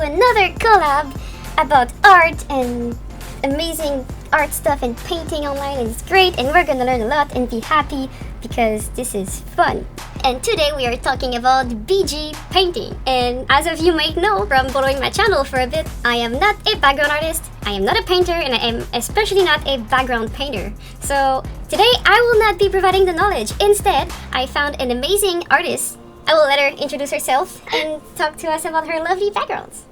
another collab about art and amazing art stuff and painting online, and it's great, and we're gonna learn a lot and be happy because this is fun. And today we are talking about BG painting. And as of you might know from following my channel for a bit, I am not a background artist, I am not a painter, and I am especially not a background painter. So today I will not be providing the knowledge. Instead, I found an amazing artist. I will let her introduce herself and talk to us about her lovely backgrounds.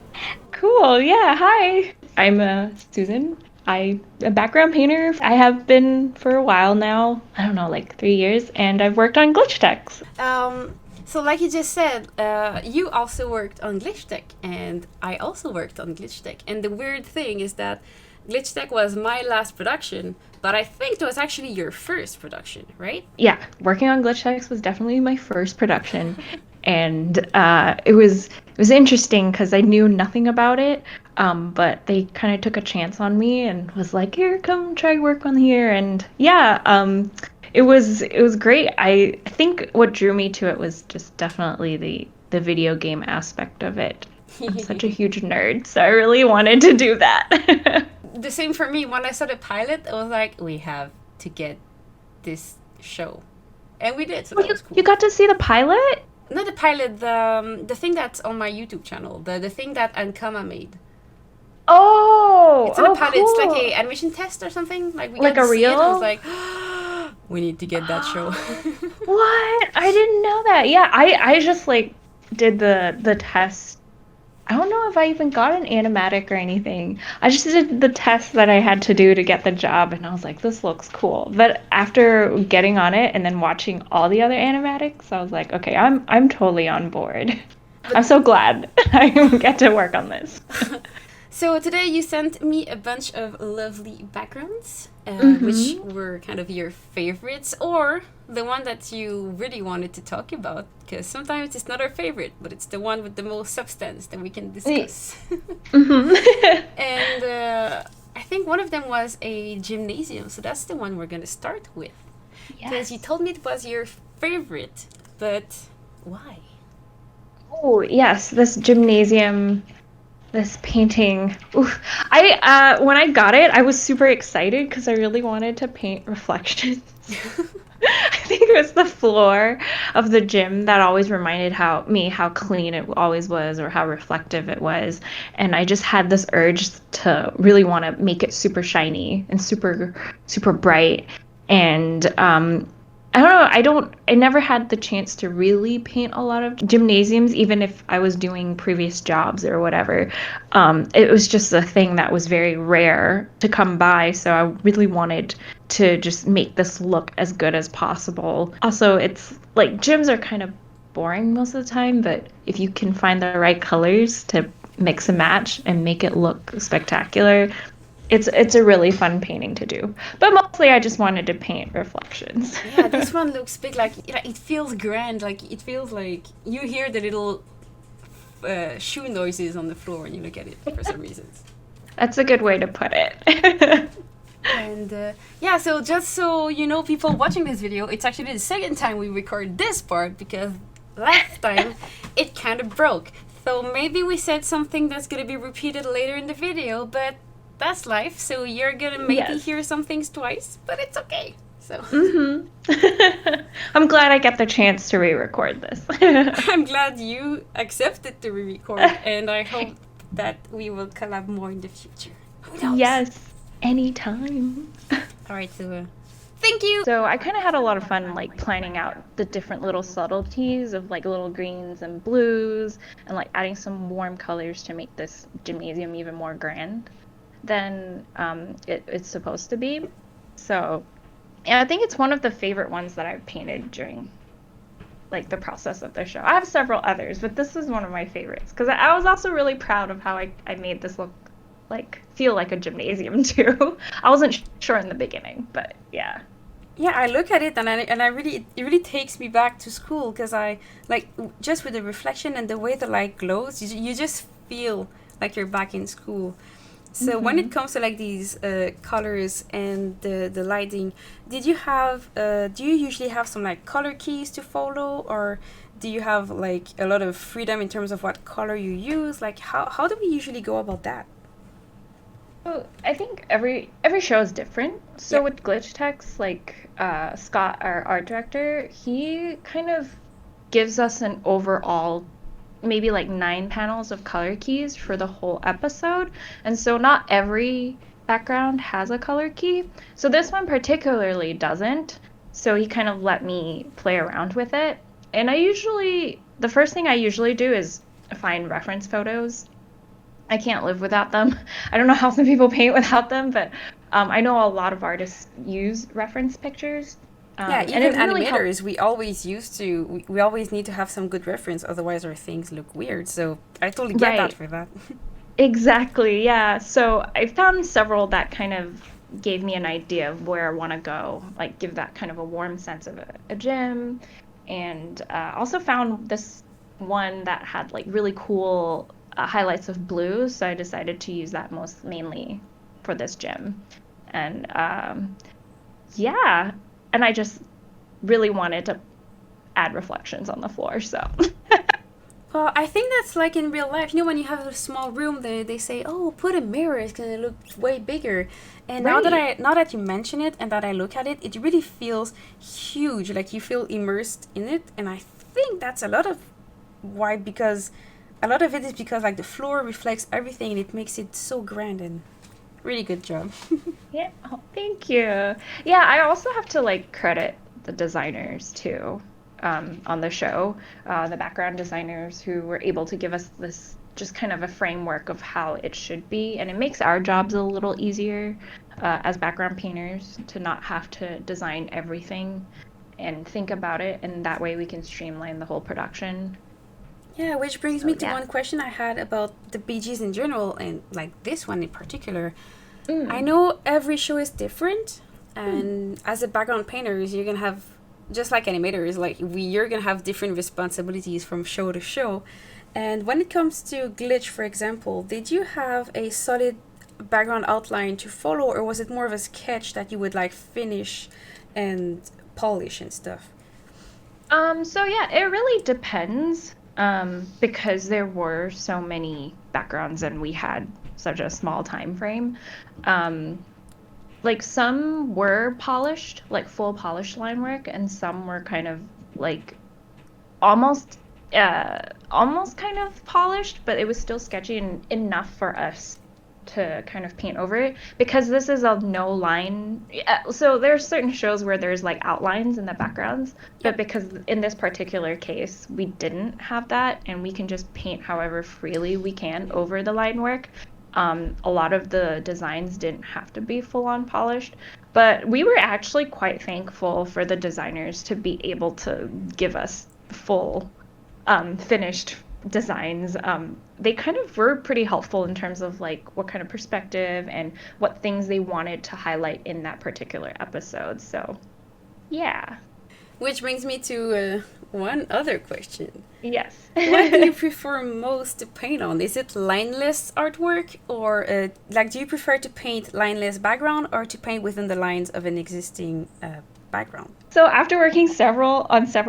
Cool, yeah, hi. I'm Susan. I'm a background painter. I have been for a while now, I don't know, like 3 years, and I've worked on glitch techs. So like you just said, you also worked on glitch tech, and I also worked on glitch tech. And the weird thing is that glitch tech was my last production, but I think it was actually your first production, right? Yeah, working on glitch techs was definitely my first production, and it was interesting because I knew nothing about it, but they kind of took a chance on me and was like, "Here, come try work on here," and yeah, it was great. I think what drew me to it was just definitely the video game aspect of it. I'm such a huge nerd, so I really wanted to do that. The same for me. When I saw the pilot, I was like, we have to get this show. And we did, so that was cool. You got to see the pilot? Not the pilot, the thing that's on my YouTube channel. The thing that Ankama made. Oh! It's not a pilot, cool. It's like a animation test or something. Like we like got a to see it, reel? I was like, we need to get that show. What? I didn't know that. Yeah, I just like did the test. I don't know if I even got an animatic or anything. I just did the test that I had to do to get the job, and I was like, this looks cool. But after getting on it and then watching all the other animatics, I was like, okay, I'm totally on board. I'm so glad I get to work on this. So today you sent me a bunch of lovely backgrounds, which were kind of your favorites, or the one that you really wanted to talk about, because sometimes it's not our favorite, but it's the one with the most substance that we can discuss. And I think one of them was a gymnasium, so that's the one we're going to start with. Because you told me it was your favorite, but why? Oh, yes, this gymnasium, this painting. Oof. When I got it, I was super excited because I really wanted to paint reflections. I think it was the floor of the gym that always reminded me how clean it always was, or how reflective it was. And I just had this urge to really want to make it super shiny and super, super bright. And I don't know, I never had the chance to really paint a lot of gymnasiums, even if I was doing previous jobs or whatever. It was just a thing that was very rare to come by, so I really wanted to just make this look as good as possible. Also, it's like gyms are kind of boring most of the time, but if you can find the right colors to mix and match and make it look spectacular, it's a really fun painting to do. But mostly I just wanted to paint reflections. Yeah, this one looks big. Like it feels grand. Like it feels like you hear the little shoe noises on the floor when you look at it for some reasons. That's a good way to put it. And yeah, so just so you know, people watching this video, it's actually the second time we record this part, because last time it kind of broke. So maybe we said something that's going to be repeated later in the video, but that's life. So you're going to maybe hear some things twice, but it's okay. So I'm glad I get the chance to re-record this. I'm glad you accepted to re-record, and I hope that we will collab more in the future. Who knows? Yes, anytime. All right, so thank you. So I kind of had a lot of fun like planning out the different little subtleties of like little greens and blues, and like adding some warm colors to make this gymnasium even more grand than it's supposed to be. So and I think it's one of the favorite ones that I've painted during like the process of the show. I have several others, but this is one of my favorites because I was also really proud of how I made this look like feel like a gymnasium too. I wasn't sure in the beginning, but yeah. Yeah, I look at it and it really takes me back to school, because I like just with the reflection and the way the light glows, you just feel like you're back in school. So when it comes to like these colors and the lighting, do you usually have some like color keys to follow, or do you have like a lot of freedom in terms of what color you use? Like how do we usually go about that? So I think every show is different. So Yeah. with glitch text, like Scott, our art director, he kind of gives us an overall maybe like 9 panels of color keys for the whole episode. And so not every background has a color key. So this one particularly doesn't. So he kind of let me play around with it. And the first thing I usually do is find reference photos. I can't live without them. I don't know how some people paint without them, but I know a lot of artists use reference pictures. Yeah, And even it really helps. animators, we always need to have some good reference, otherwise our things look weird. So I totally get that Right. for that. Exactly, yeah. So I found several that kind of gave me an idea of where I want to go, like give that kind of a warm sense of a gym. And also found this one that had like really cool highlights of blue. So I decided to use that most mainly for this gym. And yeah, and I just really wanted to add reflections on the floor. So Well, I think that's like in real life. You know, when you have a small room, they say, "Oh, put a mirror; it's gonna look way bigger." And right. now that you mention it and that I look at it, it really feels huge. Like you feel immersed in it, and I think that's a lot of why because a lot of it is because like the floor reflects everything, and it makes it so grand and really good job. Yeah, oh, thank you. Yeah, I also have to like credit the designers too, on the show, the background designers who were able to give us this just kind of a framework of how it should be, and it makes our jobs a little easier, as background painters to not have to design everything and think about it, and that way we can streamline the whole production. Yeah, which brings So me to yeah. one question I had about the BGs in general, and like this one in particular. I Mm. know every show is different, Mm. and as a background painters, you're gonna have just like animators, you're gonna have different responsibilities from show to show. And when it comes to glitch, for example, did you have a solid background outline to follow, or was it more of a sketch that you would like finish and polish and stuff? So yeah, it really depends. Because there were so many backgrounds and we had such a small time frame. Um, like some were polished, like full polished line work, and some were kind of like almost almost kind of polished, but it was still sketchy and enough for us to kind of paint over it because this is a no line. So there's certain shows where there's like outlines in the backgrounds, but Yep. because in this particular case we didn't have that and we can just paint however freely we can over the line work. A lot of the designs didn't have to be full on polished, but we were actually quite thankful for the designers to be able to give us full finished designs. They kind of were pretty helpful in terms of like what kind of perspective and what things they wanted to highlight in that particular episode. So, yeah. Which brings me to one other question. Yes. What do you prefer most to paint on? Is it lineless artwork, or like do you prefer to paint lineless background or to paint within the lines of an existing background? So after working several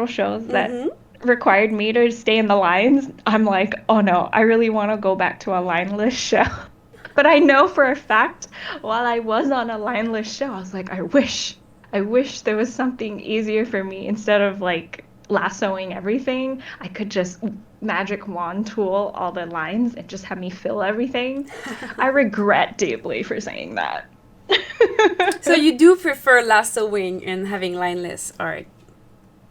shows that Mm-hmm. required me to stay in the lines, I'm like, oh no, I really want to go back to a lineless show. But I know for a fact, while I was on a lineless show, I was like, I wish there was something easier for me instead of like lassoing everything. I could just magic wand tool all the lines and just have me fill everything. I regret deeply for saying that. So you do prefer lassoing and having lineless art?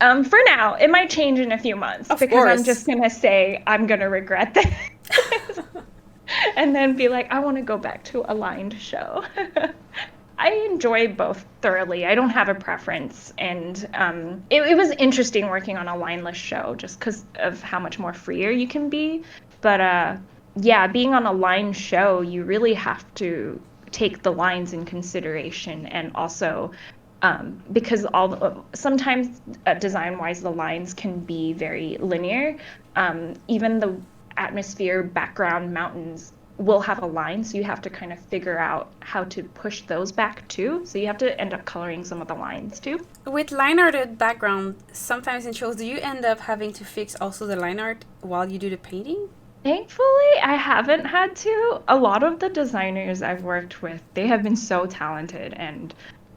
For now, it might change in a few months Of because I'm course. just gonna say I'm gonna regret this and then be like, I want to go back to a lined show. I enjoy both thoroughly. I don't have a preference, and it was interesting working on a lineless show just because of how much more freer you can be. But yeah, being on a line show, you really have to take the lines in consideration, and also because sometimes design-wise the lines can be very linear. Even the atmosphere, background, mountains will have a line, so you have to kind of figure out how to push those back too. So you have to end up coloring some of the lines too. With line arted background, sometimes in shows, do you end up having to fix also the line art while you do the painting? Thankfully, I haven't had to. A lot of the designers I've worked with, they have been so talented, and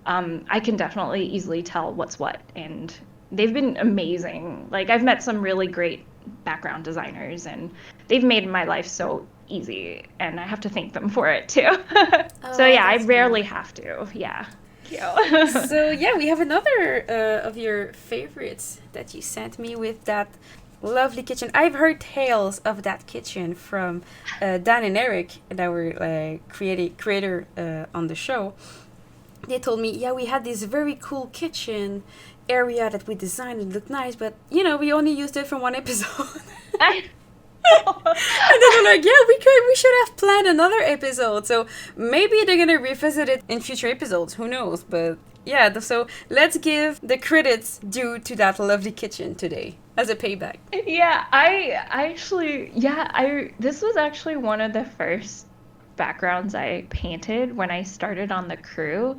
I can definitely easily tell what's what, and they've been amazing. Like, I've met some really great background designers, and they've made my life so easy, and I have to thank them for it too. So yeah, I that's rarely great. have to. Yeah. Thank you. So yeah, we have another of your favorites that you sent me with that lovely kitchen. I've heard tales of that kitchen from Dan and Eric, that were creator on the show. They told me, yeah, we had this very cool kitchen area that we designed. It looked nice, but you know, we only used it for one episode. I And then they're like, yeah, we should have planned another episode. So maybe they're gonna revisit it in future episodes. Who knows? But yeah, so let's give the credits due to that lovely kitchen today as a payback. Yeah, I actually, yeah, this was actually one of the first backgrounds I painted when I started on the crew.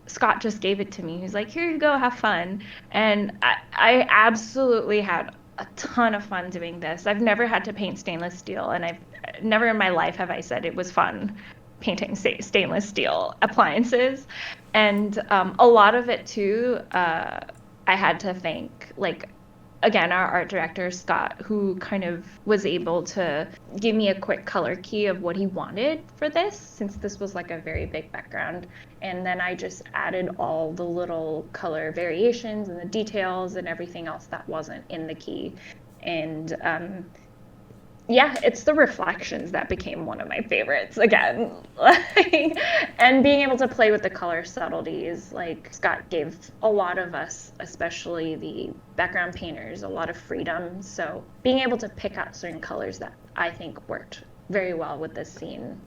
Scott just gave it to me. He's like, here you go, have fun. And I absolutely had a ton of fun doing this. I've never had to paint stainless steel, and I've never in my life have I said it was fun painting stainless steel appliances. And a lot of it too, I had to thank, like, again, our art director, Scott, who kind of was able to give me a quick color key of what he wanted for this, since this was like a very big background. And then I just added all the little color variations and the details and everything else that wasn't in the key. And yeah, it's the reflections that became one of my favorites again. And being able to play with the color subtleties, like Scott gave a lot of us, especially the background painters, a lot of freedom. So being able to pick out certain colors that I think worked very well with this scene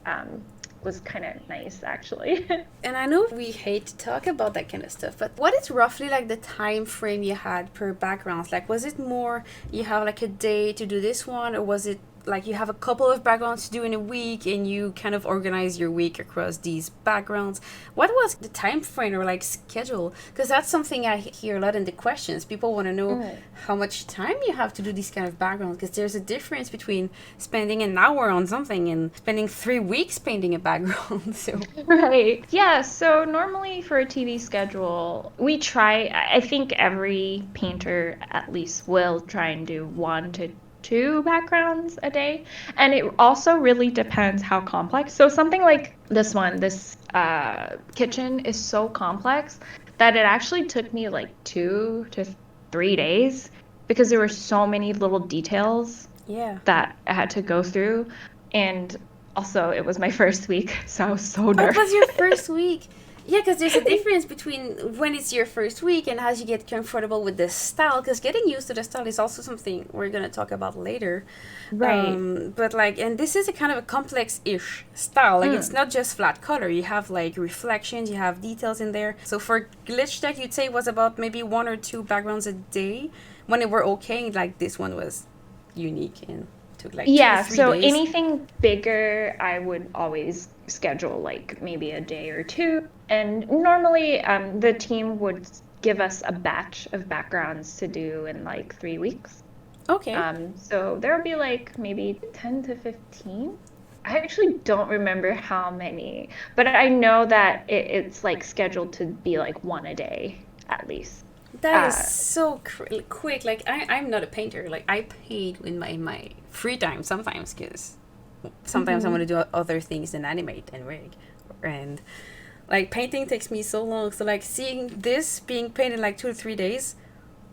was kind of nice, actually. And I know we hate to talk about that kind of stuff, but what is roughly like the time frame you had per background? Like, was it more you have like a day to do this one, or was it like you have a couple of backgrounds to do in a week and you kind of organize your week across these backgrounds? What was the time frame or like schedule? Because that's something I hear a lot in the questions. People want to know how much time you have to do these kind of backgrounds, because there's a difference between spending an hour on something and spending 3 weeks painting a background. So Right. Yeah. So normally for a TV schedule, we try, I think every painter at least will try and do 1 to 2 backgrounds a day. And it also really depends how complex. So something like this one, this kitchen is so complex that it actually took me like 2 to 3 days, because there were so many little details yeah. that I had to go through. And also, it was my first week, so I was so Oh, it nervous. was your first week. Yeah, because there's a difference between when it's your first week and as you get comfortable with the style. Because getting used to the style is also something we're gonna talk about later. Right. But like, and this is a kind of a complex-ish style. Like, it's not just flat color. You have like reflections. You have details in there. So for glitch tech, you'd say it was about maybe 1 or 2 backgrounds a day when it were okay. Like this one was unique and took like Yeah, 2 to 3 so days. anything bigger, I would always schedule like maybe a day or 2. And normally, the team would give us a batch of backgrounds to do in like 3 weeks. Okay. So there would be like maybe 10 to 15. I actually don't remember how many, but I know that it's like scheduled to be like 1 a day at least. That is so quick. Like I'm not a painter. Like I paint in my free time sometimes, because sometimes I want to do other things than animate and rig, and like painting takes me so long. So like seeing this being painted like 2 to 3 days,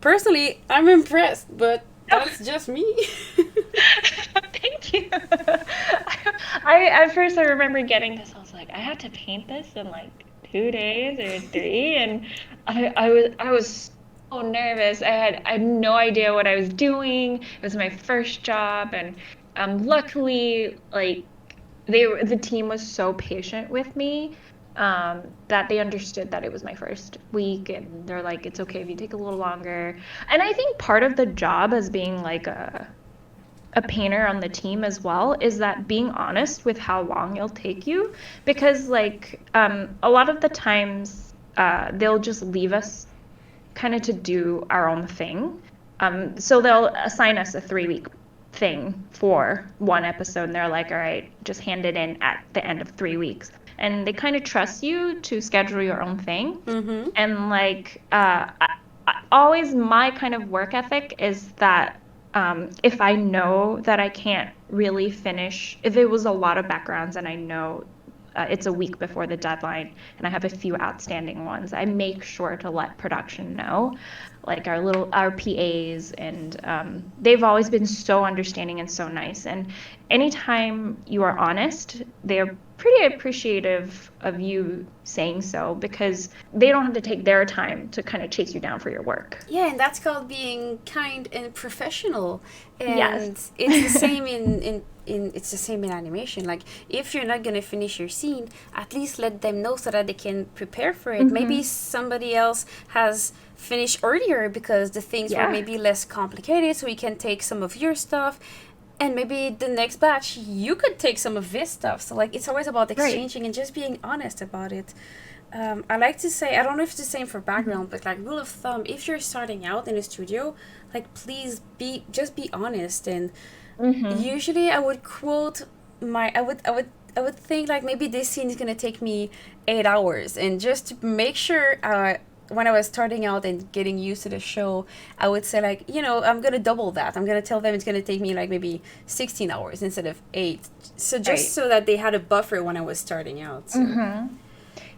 personally, I'm impressed. But that's just me. Thank you. I at first I remember getting this. I was like, I had to paint this in like 2 days or 3, and I was so nervous. I had no idea what I was doing. It was my first job, and luckily, like the team was so patient with me, that they understood that it was my first week, and they're like, it's okay if you take a little longer. And I think part of the job as being like a painter on the team as well is that being honest with how long it'll take you, because like a lot of the times they'll just leave us kind of to do our own thing. So they'll assign us a 3 week thing for one episode, and they're like, all right, just hand it in at the end of 3 weeks. And they kind of trust you to schedule your own thing. Mm-hmm. And like, always my kind of work ethic is that if I know that I can't really finish, if it was a lot of backgrounds and I know it's a week before the deadline and I have a few outstanding ones, I make sure to let production know, like our PAs, and they've always been so understanding and so nice. And anytime you are honest, they're pretty appreciative of you saying so, because they don't have to take their time to kind of chase you down for your work. Yeah, and that's called being kind and professional. And Yes. it's the same in it's the same in animation. Like, if you're not gonna finish your scene, at least let them know so that they can prepare for it. Maybe somebody else has finished earlier because the things were maybe less complicated, so you can take some of your stuff. And maybe the next batch, you could take some of this stuff. So, like, it's always about exchanging and just being honest about it. I like to say, I don't know if it's the same for background, but like, rule of thumb, if you're starting out in a studio, like, please just be honest. And usually I would quote I would think, like, maybe this scene is going to take me 8 hours. And just to make sure, when I was starting out and getting used to the show, I would say, like, I'm going to double that. I'm going to tell them it's going to take me like maybe 16 hours instead of 8. So just so that they had a buffer when I was starting out. So.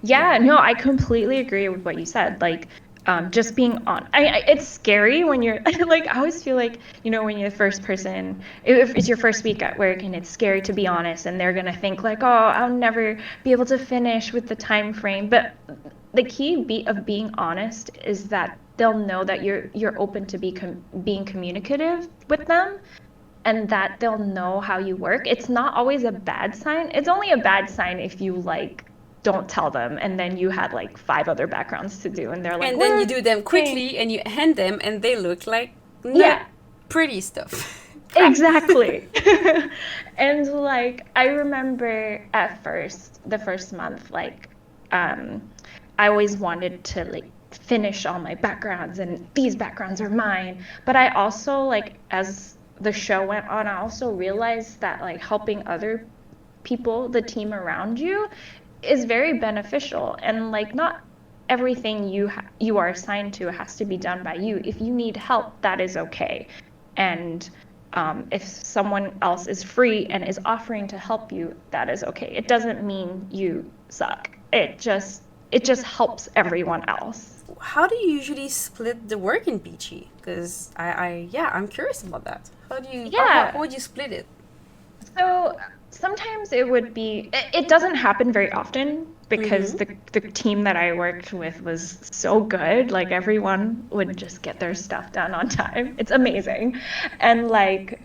Yeah, no, I completely agree with what you said. Like, just being on. It's scary when you're like, I always feel like, when you're the first person, if it's your first week at work, and it's scary to be honest, and they're gonna think like, oh, I'll never be able to finish with the time frame. But the key of being honest is that they'll know that you're open to being communicative with them, and that they'll know how you work. It's not always a bad sign. It's only a bad sign if you like don't tell them, and then you had like 5 other backgrounds to do, and they're like, and then you do them quickly and you hand them and they look like pretty stuff. Exactly. And like, I remember at first, the first month, like, I always wanted to like finish all my backgrounds, and these backgrounds are mine. But I also, like, as the show went on, I also realized that like helping other people, the team around you, is very beneficial. And like, not everything you are assigned to has to be done by you. If you need help, that is okay. And if someone else is free and is offering to help you, that is okay. It doesn't mean you suck. It just helps everyone else. How do you usually split the work in Peachy? Because I'm curious about that. How would you split it? So sometimes it would be, it doesn't happen very often, because the team that I worked with was so good. Like, everyone would just get their stuff done on time. It's amazing. And like,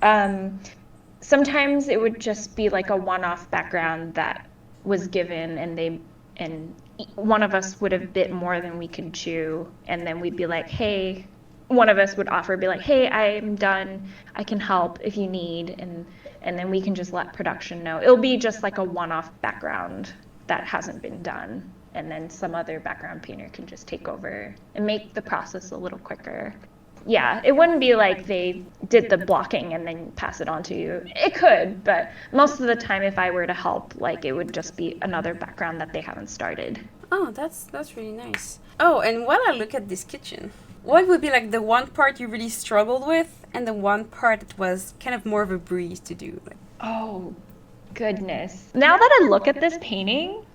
sometimes it would just be like a one-off background that was given, and one of us would have bit more than we could chew, and then we'd be like, hey, one of us would be like, hey, I'm done, I can help if you need, and then we can just let production know. It'll be just like a one-off background that hasn't been done, and then some other background painter can just take over and make the process a little quicker. Yeah, it wouldn't be like they did the blocking and then pass it on to you. It could, but most of the time, if I were to help, like, it would just be another background that they haven't started. Oh, that's really nice. Oh, and while I look at this kitchen, what would be like the one part you really struggled with, and the one part that was kind of more of a breeze to do? Like, oh, goodness. Now that I look at this painting,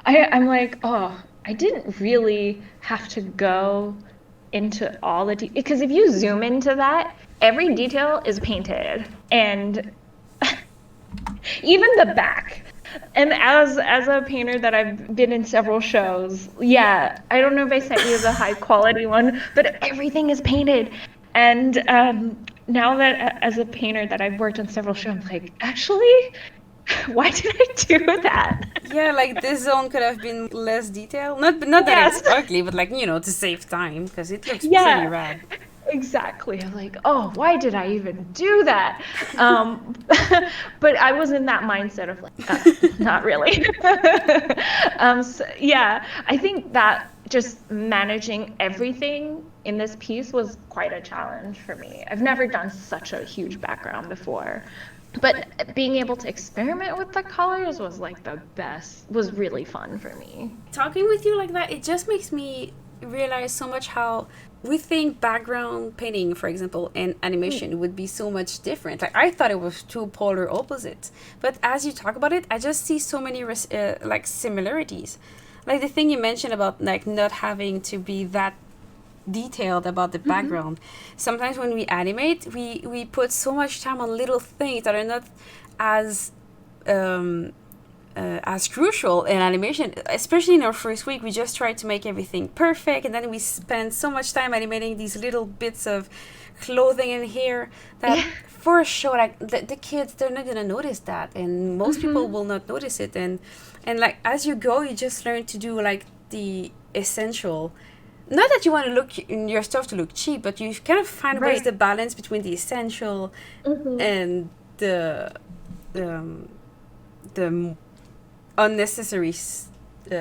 I'm like, oh, I didn't really have to go into all the because if you zoom into that, every detail is painted, and even the back. And as a painter that I've been in several shows, I don't know if I sent you the high quality one, but everything is painted. And now that as a painter that I've worked on several shows, I'm like, actually, why did I do that? Yeah, like this zone could have been less detailed. Not that it's ugly, but like, to save time, because it looks pretty rad. Exactly. I'm like, oh, why did I even do that? But I was in that mindset of like, not really. So, yeah, I think that just managing everything in this piece was quite a challenge for me. I've never done such a huge background before. But being able to experiment with the colors was like the best, was really fun for me. Talking with you like that, it just makes me realize so much how we think background painting, for example, and animation would be so much different. Like I thought it was two polar opposites, but as you talk about it, I just see so many like similarities. Like the thing you mentioned about like not having to be that detailed about the background. Sometimes when we animate, we put so much time on little things that are not as as crucial in animation, especially in our first week. We just try to make everything perfect, and then we spend so much time animating these little bits of clothing and hair that for a show like the kids, they're not gonna notice that, and most people will not notice it. And like as you go, you just learn to do like the essential. Not that you want to look in your stuff to look cheap, but you kind of find ways the balance between the essential and the unnecessary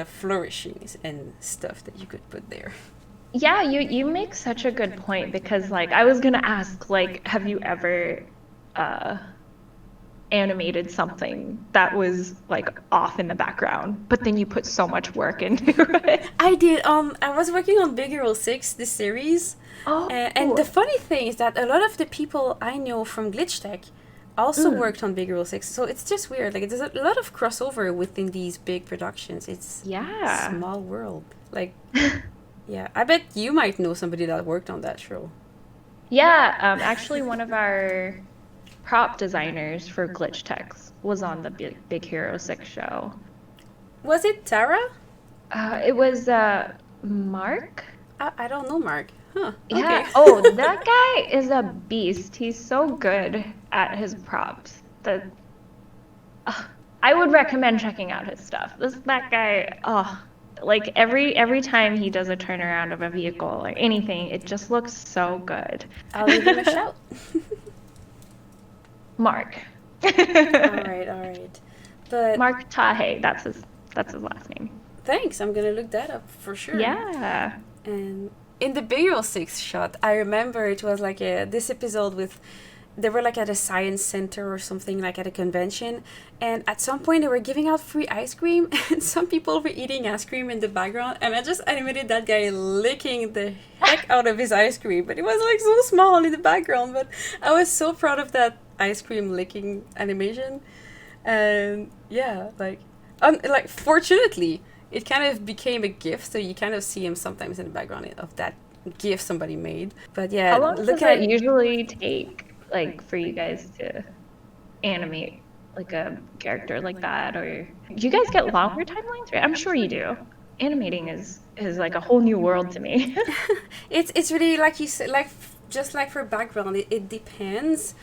flourishings and stuff that you could put there. Yeah, you make such a good point because like I was gonna ask, like, have you ever animated something that was like off in the background, but then you put so much work into it? I did. I was working on Big Hero 6, the series. Oh, And the funny thing is that a lot of the people I know from Glitch Tech also worked on Big Hero 6. So it's just weird. Like there's a lot of crossover within these big productions. It's a small world. Like, yeah, I bet you might know somebody that worked on that show. Yeah, actually one of our prop designers for Glitch Techs was on the Big Hero 6 show. Was it Tara? It was Mark. I don't know Mark. Huh. Yeah. Okay. Oh, that guy is a beast. He's so good at his props. I would recommend checking out his stuff. That guy, like every time he does a turnaround of a vehicle or anything, it just looks so good. I'll give him a shout. Mark. All right. But Mark Tahe, that's his last name. thanks. I'm gonna look that up for sure. Yeah. And in the Big Hero 6 shot, I remember it was like this episode with, they were like at a science center or something, like at a convention, and at some point they were giving out free ice cream, and some people were eating ice cream in the background, and I just animated that guy licking the heck out of his ice cream, but it was like so small in the background, but I was so proud of that ice cream licking animation. And yeah, like fortunately it kind of became a GIF, so you kind of see him sometimes in the background of that GIF somebody made. But yeah, How long does that usually take, like, for you guys to animate like a character like that? Or do you guys get longer timelines? Right? I'm sure you do. Animating is like a whole new world to me. It's really like you said, like just like for background, it depends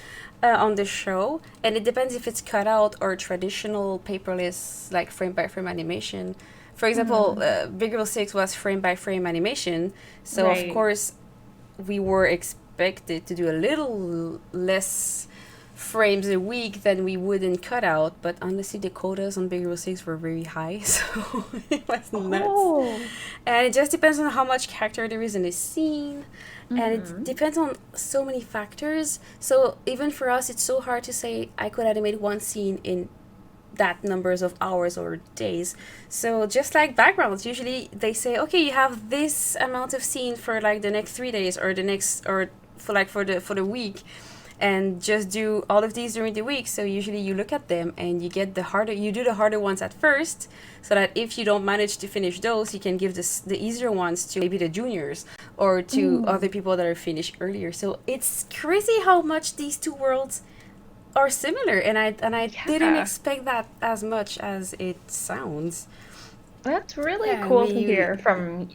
on the show, and it depends if it's cut out or traditional paperless, like frame by frame animation. For example, Big Hero 6 was frame by frame animation, so of course we were expected to do a little less frames a week than we would in cutout, but honestly the quotas on Big Hero 6 were very high, so it was nuts. And it just depends on how much character there is in a scene, and it depends on so many factors. So even for us, it's so hard to say I could animate one scene in that numbers of hours or days. So just like backgrounds, usually they say, okay, you have this amount of scene for like the next 3 days, or the next, or for like for the week, and just do all of these during the week. So usually you look at them and you do the harder ones at first, so that if you don't manage to finish those, you can give the easier ones to maybe the juniors or to other people that are finished earlier. So it's crazy how much these two worlds are similar, and I didn't expect that as much as it sounds. That's really cool to hear from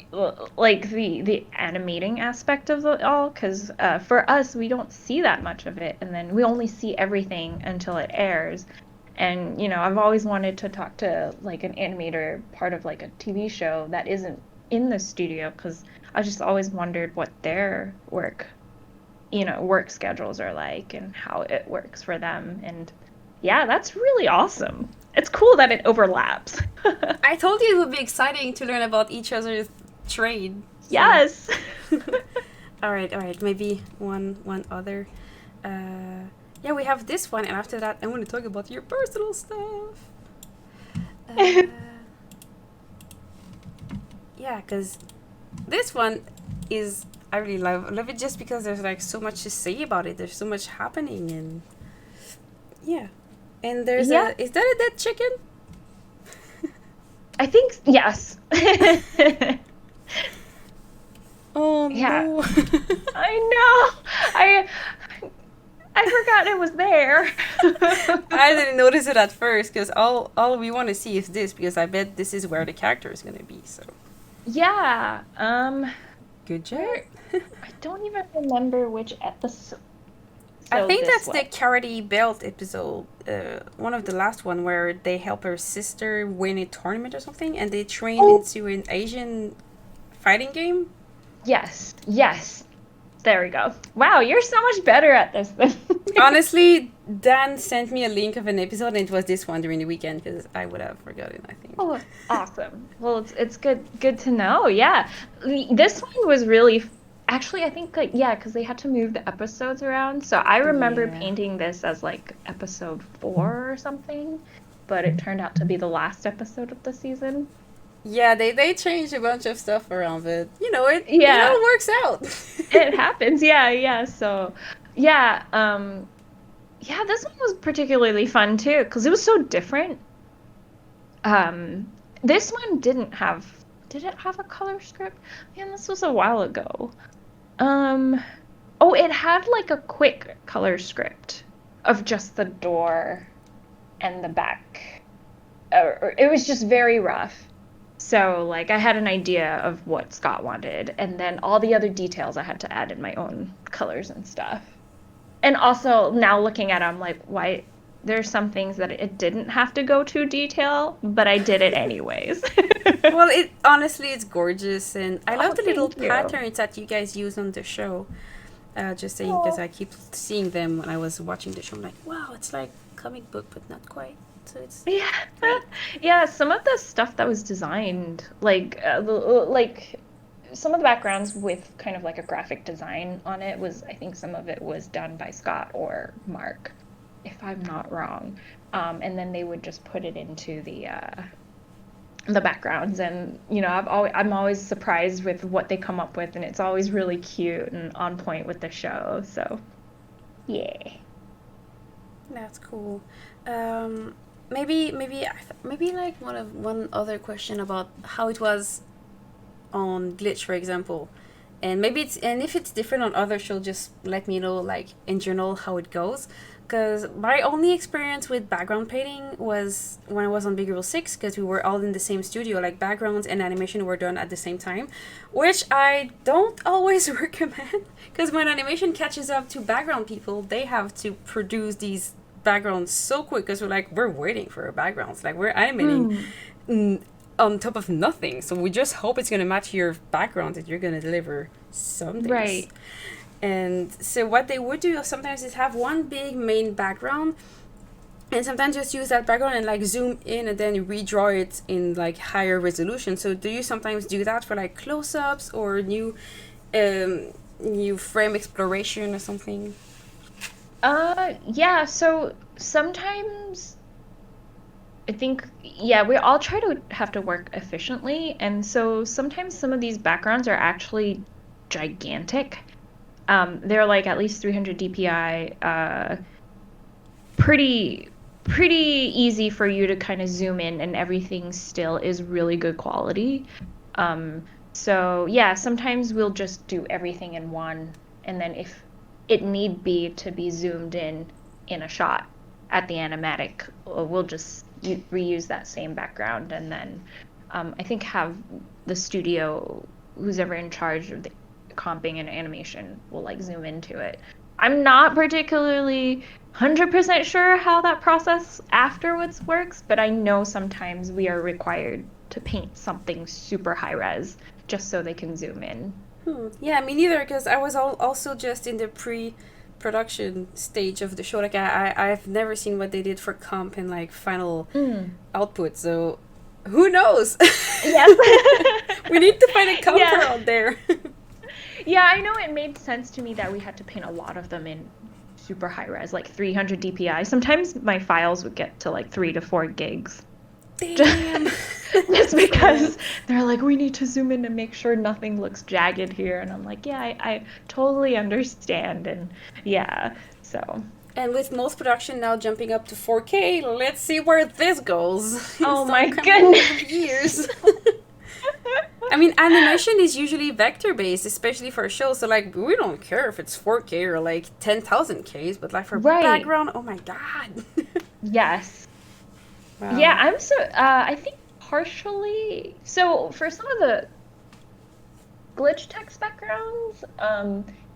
like the animating aspect of it all, because for us, we don't see that much of it, and then we only see everything until it airs. And I've always wanted to talk to like an animator, part of like a TV show that isn't in the studio, because I just always wondered what their work work schedules are like and how it works for them. And yeah, that's really awesome. It's cool that it overlaps. I told you it would be exciting to learn about each other's trade. So. Yes. All right. Maybe one other. Yeah, we have this one, and after that, I want to talk about your personal stuff. Yeah, because this one is I really love it just because there's like so much to say about it. There's so much happening, and yeah, and there's is that a dead chicken? I think yes. Oh yeah. no! I know. I forgot it was there. I didn't notice it at first because all we want to see is this, because I bet this is where the character is gonna be. So yeah. Good job. I don't even remember which episode. I think that's the Karate Belt episode, one of the last one where they help her sister win a tournament or something, and they train into an Asian fighting game. Yes. There we go. Wow, you're so much better at this than Honestly, Dan sent me a link of an episode, and it was this one during the weekend because I would have forgotten, I think. Oh, awesome. Well, it's good to know. Yeah, this one was really. Actually, I think because they had to move the episodes around. So I remember painting this as like episode 4 or something, but it turned out to be the last episode of the season. Yeah, they changed a bunch of stuff around, but it works out. It happens. Yeah. So, yeah, this one was particularly fun too because it was so different. This one didn't have. Did it have a color script? Man, this was a while ago. It had like a quick color script of just the door and the back. It was just very rough. So like I had an idea of what Scott wanted, and then all the other details I had to add in my own colors and stuff. And also now looking at it, I'm like, why? There's some things that it didn't have to go to detail, but I did it anyways. Well, honestly, it's gorgeous, and I love the little patterns that you guys use on the show. Just saying, because I keep seeing them when I was watching the show. I'm like, wow, it's like comic book, but not quite. So it's yeah. Some of the stuff that was designed, like some of the backgrounds with kind of like a graphic design on it I think some of it was done by Scott or Mark, if I'm not wrong. And then they would just put it into the backgrounds, and I'm always surprised with what they come up with, and it's always really cute and on point with the show. So, yeah. That's cool. Maybe like one other question about how it was on Glitch, for example, and if it's different on other shows, just let me know, like in general, how it goes. Because my only experience with background painting was when I was on Big Hero 6, because we were all in the same studio, like backgrounds and animation were done at the same time, which I don't always recommend, because when animation catches up to background people, they have to produce these backgrounds so quick, because we're waiting for our backgrounds, like we're animating on top of nothing, so we just hope it's going to match your background that you're going to deliver some days. Right. And so what they would do sometimes is have one big main background, and sometimes just use that background and like zoom in and then redraw it in like higher resolution. So do you sometimes do that for like close-ups or new frame exploration or something? Yeah, so sometimes I think, we all try to have to work efficiently, and so sometimes some of these backgrounds are actually gigantic. They're like at least 300 DPI, pretty easy for you to kind of zoom in, and everything still is really good quality. So yeah, sometimes we'll just do everything in one, and then if it need be to be zoomed in a shot at the animatic, we'll just reuse that same background, and then I think have the studio, who's ever in charge of the comping and animation, will like zoom into it. I'm not particularly 100% sure how that process afterwards works, but I know sometimes we are required to paint something super high res just so they can zoom in Yeah, me neither, because I was also just in the pre-production stage of the show. Like, I've never seen what they did for comp and, like, final output, so who knows? Yes. We need to find a comper Yeah. out there. Yeah, I know it made sense to me that we had to paint a lot of them in super high res, like 300 DPI. Sometimes my files would get to like 3 to 4 gigs. Damn. Just because they're like, we need to zoom in to make sure nothing looks jagged here. And I'm like, yeah, I totally understand. And yeah, so. And with most production now jumping up to 4K, let's see where this goes. Oh in my some couple goodness. of years. I mean, animation is usually vector based, especially for a show. So, like, we don't care if it's 4K or like 10,000 Ks, but like for background, oh my god. Yes. Wow. Yeah, I think partially, so for some of the glitch text backgrounds,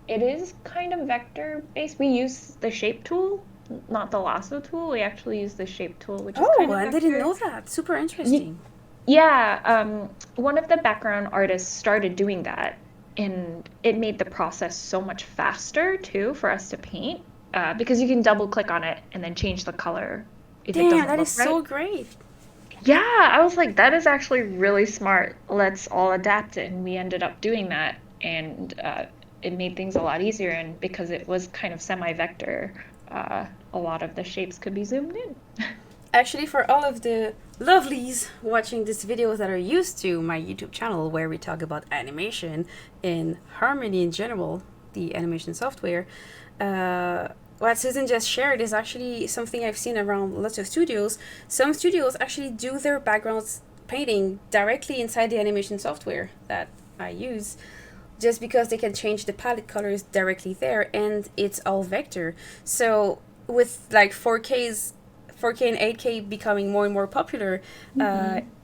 it is kind of vector based. We use the shape tool, not the lasso tool. We actually use the shape tool, which is kind of I vector. didn't know that. Super interesting. Yeah, one of the background artists started doing that, and it made the process so much faster too for us to paint, because you can double click on it and then change the color if it Damn, doesn't that look is right. so great. Yeah, I was like, that is actually really smart. Let's all adapt it. And we ended up doing that, and it made things a lot easier. And because it was kind of semi-vector, a lot of the shapes could be zoomed in. Actually, for all of the lovelies watching this video that are used to my YouTube channel where we talk about animation and Harmony in general, the animation software, what Susan just shared is actually something I've seen around lots of studios. Some studios actually do their backgrounds painting directly inside the animation software that I use, just because they can change the palette colors directly there, and it's all vector. So with like 4K and 8K becoming more and more popular,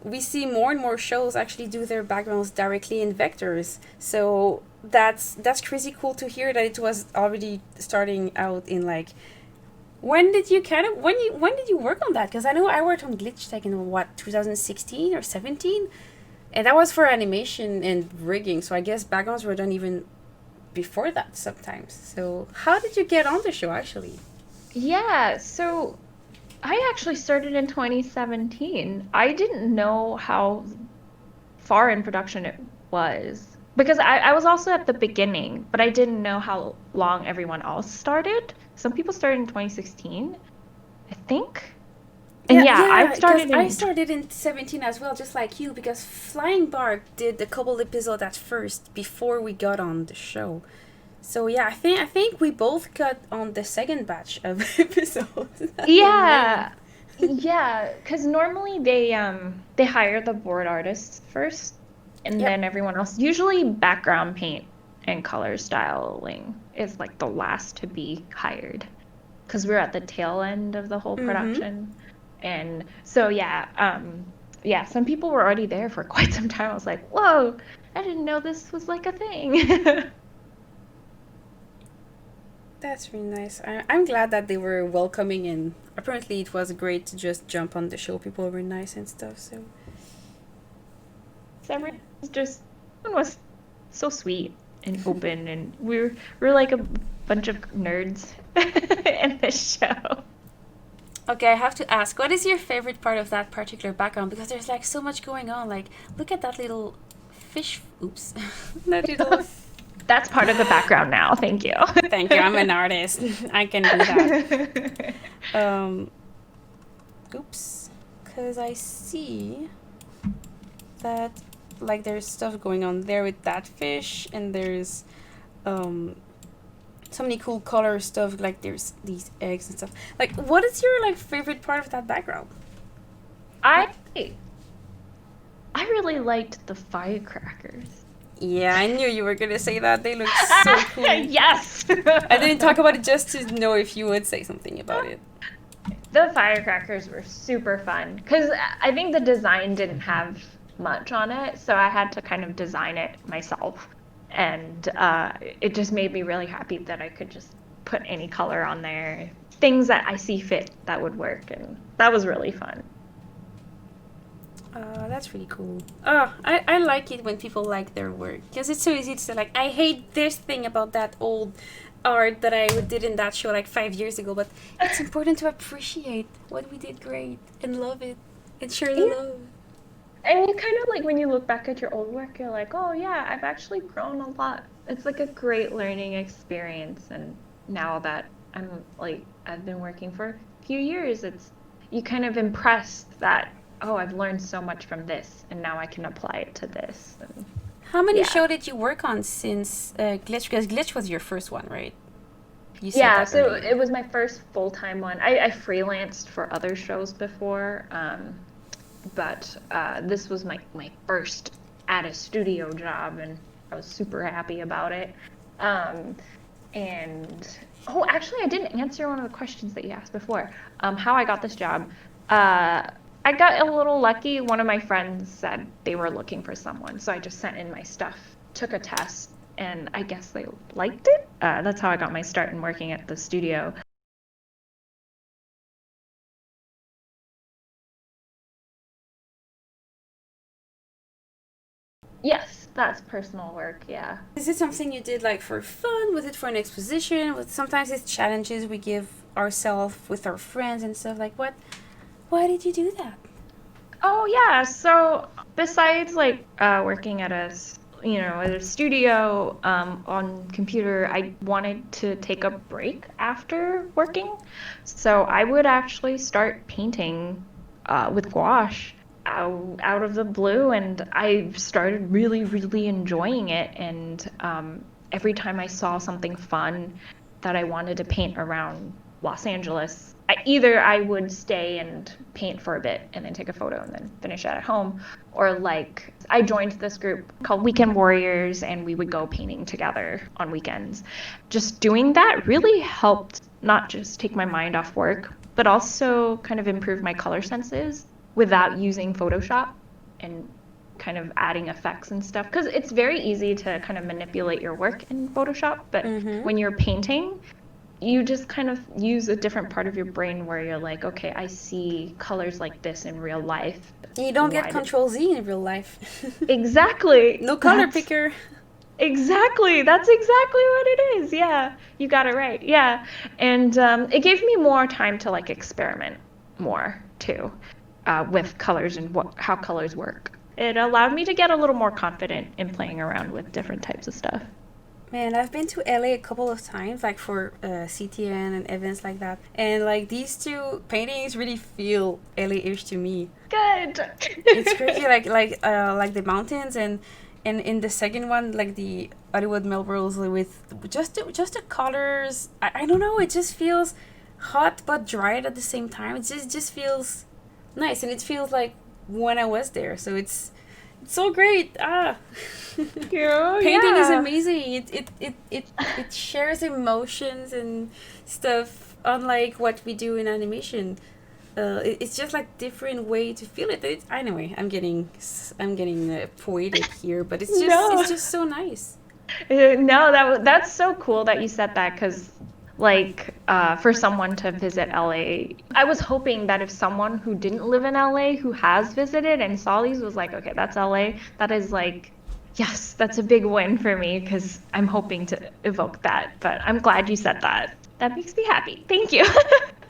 we see more and more shows actually do their backgrounds directly in vectors. So that's crazy cool to hear that it was already starting out in like. When did you work on that? Because I know I worked on glitch tech in 2016 or 17, and that was for animation and rigging. So I guess backgrounds were done even before that sometimes. So how did you get on the show actually? Yeah, so I actually started in 2017. I didn't know how far in production it was, because I was also at the beginning, but I didn't know how long everyone else started. Some people started in 2016, I think. And I started in 17 as well, just like you, because Flying Bark did a couple episodes at first before we got on the show. So yeah, I think we both got on the second batch of episodes. Yeah. Yeah, because normally they hire the board artists first, and then everyone else. Usually background paint and color styling is like the last to be hired, because we're at the tail end of the whole production. And so some people were already there for quite some time. I was like, whoa, I didn't know this was like a thing. That's really nice. I'm glad that they were welcoming, and apparently it was great to just jump on the show. People were nice and stuff. So everyone was so sweet and open, and we're like a bunch of nerds in this show. okay, I have to ask, what is your favorite part of that particular background? Because there's like so much going on. Like, look at that little fish. Oops, that little. That's part of the background now. Thank you. Thank you. I'm an artist. I can do that. Oops. Because I see that, like, there's stuff going on there with that fish, and there's so many cool color stuff. Like, there's these eggs and stuff. Like, what is your, like, favorite part of that background? I really liked the firecrackers. Yeah, I knew you were gonna say that. They look so cool. Yes! I didn't talk about it just to know if you would say something about it. The firecrackers were super fun, because I think the design didn't have much on it, so I had to kind of design it myself. And it just made me really happy that I could just put any color on there, things that I see fit that would work, and that was really fun. That's really cool. Oh, I like it when people like their work because it's so easy to say like I hate this thing about that old art that I did in that show like 5 years ago. But it's important to appreciate what we did great and love it and share the love. And you kind of like when you look back at your old work, you're like, oh yeah, I've actually grown a lot. It's like a great learning experience. And now that I've been working for a few years, it's you kind of impressed that, oh, I've learned so much from this, and now I can apply it to this. And, How many yeah. shows did you work on since Glitch? Because Glitch was your first one, right? You said Yeah, that so earlier. it was my first full-time one. I freelanced for other shows before, but this was my first at a studio job, and I was super happy about it. And oh, actually, I didn't answer one of the questions that you asked before. How I got this job. I got a little lucky. One of my friends said they were looking for someone, so I just sent in my stuff, took a test, and I guess they liked it. That's how I got my start in working at the studio. Yes, that's personal work, yeah. Is it something you did like for fun? Was it for an exposition? Was sometimes it's challenges we give ourselves with our friends and stuff like what? Why did you do that? Oh yeah, so besides like working at at a studio on computer, I wanted to take a break after working. So I would actually start painting with gouache out of the blue, and I started really, really enjoying it. And every time I saw something fun that I wanted to paint around Los Angeles, either I would stay and paint for a bit and then take a photo and then finish it at home, or like I joined this group called Weekend Warriors, and we would go painting together on weekends. Just doing that really helped not just take my mind off work, but also kind of improve my color senses without using Photoshop and kind of adding effects and stuff. Because it's very easy to kind of manipulate your work in Photoshop, but when you're painting, you just kind of use a different part of your brain where you're like, okay, I see colors like this in real life. You don't get Why Control Z in real life. Exactly. No color picker. Exactly. That's exactly what it is. Yeah. You got it right. Yeah. And it gave me more time to like experiment more too with colors and how colors work. It allowed me to get a little more confident in playing around with different types of stuff. Man, I've been to LA a couple of times, like for CTN and events like that, and like these two paintings really feel LA-ish to me. Good. It's crazy, like the mountains, and in the second one, like the Hollywood Melrose with just the colors. I don't know. It just feels hot but dry at the same time. It just feels nice, and it feels like when I was there. So it's so great. Painting is amazing. It shares emotions and stuff, unlike what we do in animation. It's just like different way to feel it. Anyway, I'm getting poetic here, but it's just so nice. No, that's so cool that you said that, because like for someone to visit LA, I was hoping that if someone who didn't live in LA who has visited and saw these was like, okay, that's LA, that is like, yes, that's a big win for me, because I'm hoping to evoke that. But I'm glad you said that. That makes me happy. Thank you.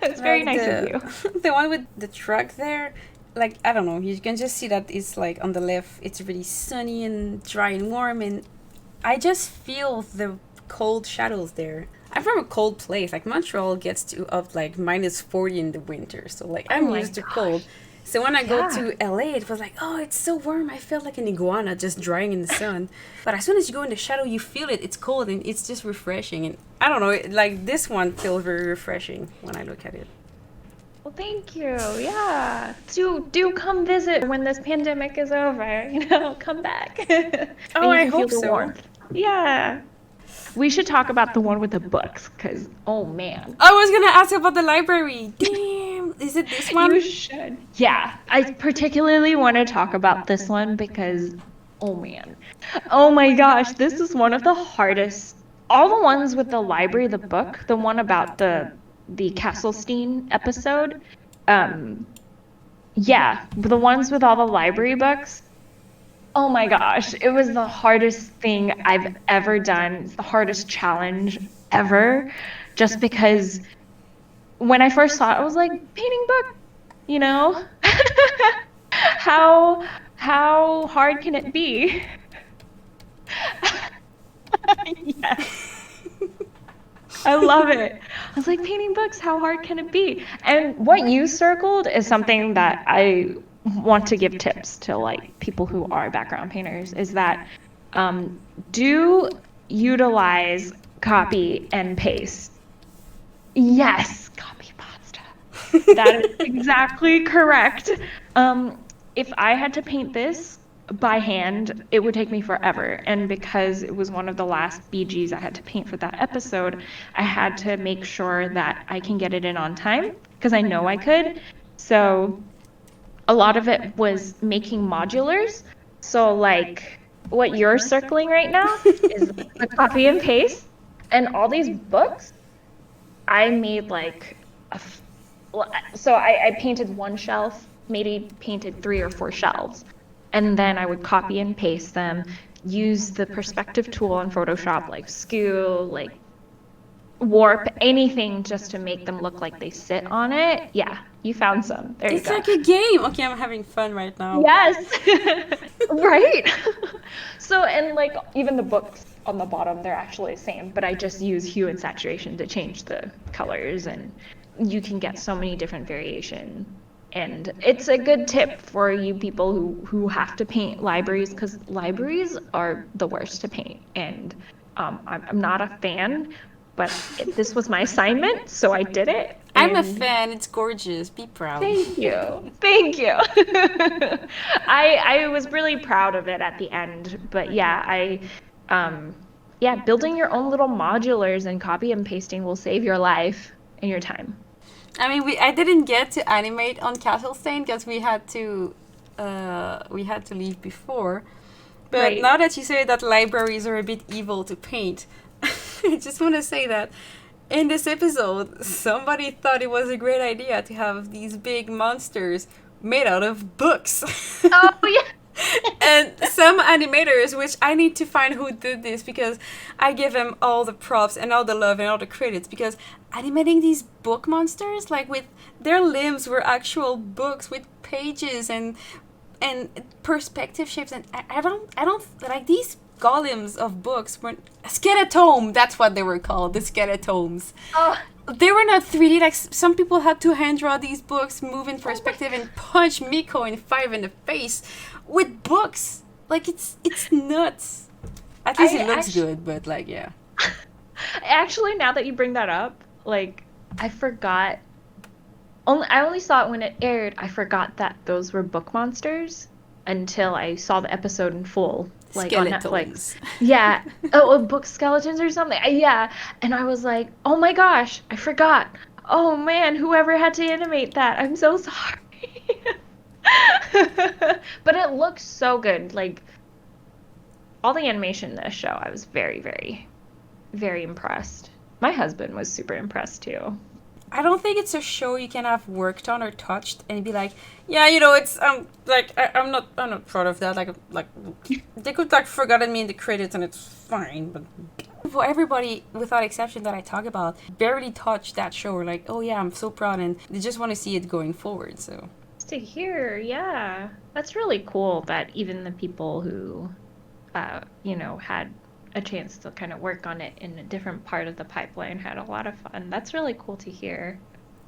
It's very nice of you. The one with the truck there, like, I don't know, you can just see that it's like on the left, it's really sunny and dry and warm, and I just feel the cold shadows there. I'm from a cold place. Like Montreal gets to up like -40 in the winter, so like I'm used to cold. So when I go to LA, it was like, oh, it's so warm. I felt like an iguana just drying in the sun. But as soon as you go in the shadow, you feel it. It's cold and it's just refreshing. And I don't know, like this one feels very refreshing when I look at it. Well, thank you. Yeah. Do come visit when this pandemic is over. Come back. Oh, I hope so. Warmth. Yeah. We should talk about the one with the books, because, oh man. I was going to ask about the library. Damn. Is it this one? You should. Yeah. I particularly want to talk about this one because, oh man. Oh my gosh. This is one of the hardest. All the ones with the library, the book, the one about the Castlestein episode, Yeah, the ones with all the library books. Oh my gosh, it was the hardest thing I've ever done. It's the hardest challenge ever, just because when I first saw it, I was like, painting book, you know? How how hard can it be? Yes. I love it. I was like, painting books, how hard can it be? And what you circled is something that I want to give tips to like people who are background painters is that um, do utilize copy and paste. Yes, copy pasta. That is exactly correct. If I had to paint this by hand, it would take me forever. And because it was one of the last BGs I had to paint for that episode, I had to make sure that I can get it in on time because I know I could. So a lot of it was making modulars. So like what you're circling right now is the copy and paste. And all these books, I made like so I painted one shelf, maybe painted 3 or 4 shelves, and then I would copy and paste them, use the perspective tool in Photoshop, like skew, like warp, anything just to make them look like they sit on it. Yeah, you found some. There you It's go. like a game. Okay, I'm having fun right now. Yes. Right. So, and like even the books on the bottom, they're actually the same, but I just use hue and saturation to change the colors, and you can get so many different variation. And it's a good tip for you people who have to paint libraries because libraries are the worst to paint. And I'm not a fan, but this was my assignment, so I did it. I'm a And fan. It's gorgeous. Be proud. thank you. Thank you. I was really proud of it at the end, but yeah, yeah, building your own little modulars and copy and pasting will save your life and your time. I mean, I didn't get to animate on Castle Stain because we had to leave before. But Right. now that you say that libraries are a bit evil to paint, I just want to say that in this episode, somebody thought it was a great idea to have these big monsters made out of books. Oh yeah. And some animators, which I need to find who did this because I give them all the props and all the love and all the credits because animating these book monsters, like with their limbs were actual books with pages and perspective shapes, and I don't like these golems of books were skeletome. That's what they were called, the skeletomes. Oh. They were not 3D. Like some people had to hand draw these books, move in perspective, and punch Miko and Five in the face with books. Like it's nuts. At least it looks good, but like yeah. Actually, now that you bring that up, like I forgot. I only saw it when it aired. I forgot that those were book monsters until I saw the episode in full, like on Netflix. Yeah. Oh, book skeletons or something. Yeah. And I was like, oh my gosh, I forgot. Oh man, whoever had to animate that. I'm so sorry. But it looks so good. Like all the animation in this show, I was very, very, very impressed. My husband was super impressed too. I don't think it's a show you can have worked on or touched and be like, yeah, it's like I'm not proud of that. Like they could like forgotten me in the credits and it's fine. But for everybody, without exception, that I talk about, barely touched that show. Or like, oh yeah, I'm so proud, and they just want to see it going forward. So to hear, yeah, that's really cool that even the people who, had a chance to kind of work on it in a different part of the pipeline had a lot of fun. That's really cool to hear.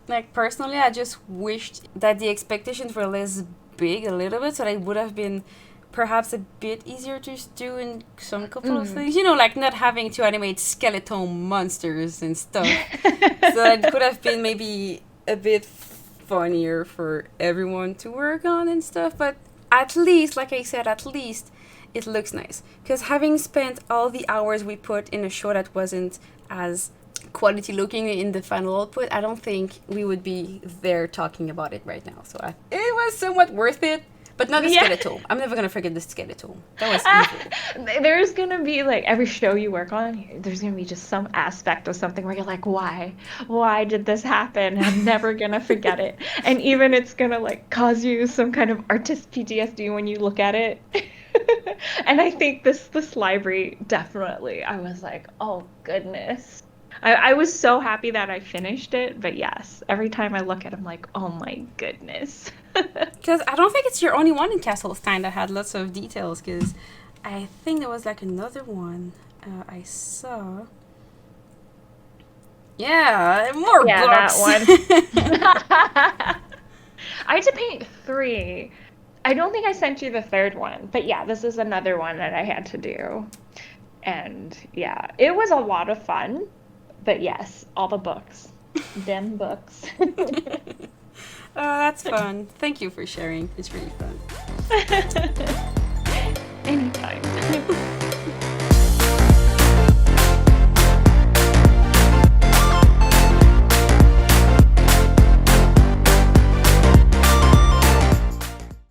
Like personally, I just wished that the expectations were less big a little bit, so that it would have been perhaps a bit easier to do in some couple of things. Like not having to animate skeleton monsters and stuff. So it could have been maybe a bit funnier for everyone to work on and stuff. But at least, like I said, it looks nice. Because having spent all the hours we put in a show that wasn't as quality looking in the final output, I don't think we would be there talking about it right now. So it was somewhat worth it. But not the Yeah. skeletal. I'm never gonna forget the skeletal. That was evil. There's gonna be like every show you work on, there's gonna be just some aspect of something where you're like, why did this happen? I'm never gonna forget it. And even it's gonna like cause you some kind of artist PTSD when you look at it. And I think this library definitely, I was like, oh goodness. I was so happy that I finished it, but yes, every time I look at it, I'm like, oh my goodness. Because I don't think it's your only one in Castlestein that had lots of details, because I think there was like another one I saw. Yeah, more Yeah, books. that one. I had to paint 3. I don't think I sent you the 3rd one, but yeah, this is another one that I had to do. And yeah, it was a lot of fun. But yes, all the books. Them books. Oh, that's fun. Thank you for sharing. It's really fun. Anytime.